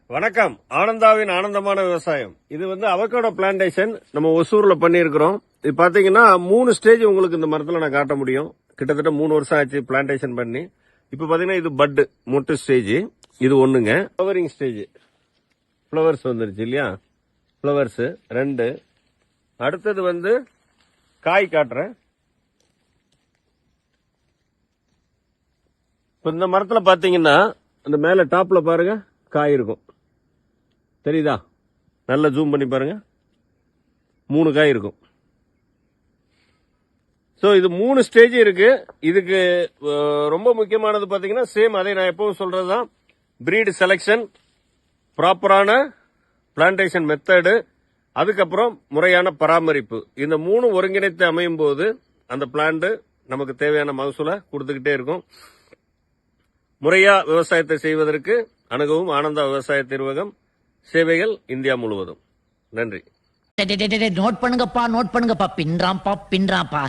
வணக்கம். ஆனந்தாவின் ஆனந்தமான விவசாயம். இது அவகேடோ பிளான்டேஷன் நம்ம ஒசூர்ல பண்ணியிருக்கிறோம். இது பாத்தீங்கன்னா 3 ஸ்டேஜ் உங்களுக்கு இந்த மரத்துல நான் காட்ட முடியும். கிட்டத்தட்ட 3 வருஷம் ஆச்சு பிளான்டேஷன் பண்ணி. இப்ப பாத்தீங்கன்னா இது பட் மொட்டு ஸ்டேஜ், இது ஒண்ணுங்க. ஃபிளவரிங் ஸ்டேஜ், ஃபிளவர்ஸ் வந்துருச்சு இல்லையா, ஃபிளவர்ஸ் 2. அடுத்தது காய் காட்டுறேன். இப்ப இந்த மரத்துல பாத்தீங்கன்னா அந்த மேல டாப்ல பாருங்க காய் இருக்கும், தெரியுதா? நல்லா ஜூம் பண்ணி பாருங்க, 3 காய் இருக்கும். சோ இது 3 ஸ்டேஜ் இருக்கு. இதுக்கு ரொம்ப முக்கியமானது பாத்தீங்கன்னா சேம் அதே நான் எப்பவும் சொல்றதுதான், பிரீடு செலக்ஷன், ப்ராப்பரான பிளான்டேஷன் மெத்தடு, அதுக்கப்புறம் முறையான பராமரிப்பு. இந்த 3 ஒருங்கிணைத்து அமையும் போது அந்த பிளான்ட் நமக்கு தேவையான மகசூலை கொடுத்துக்கிட்டே இருக்கும். முறையா விவசாயத்தை செய்வதற்கு அணுகவும் ஆனந்தா விவசாய தீர்வகம். சேவைகள் இந்தியா முழுவதும். நன்றி. நோட் பண்ணுங்கப்பா, பின்றாம்பா.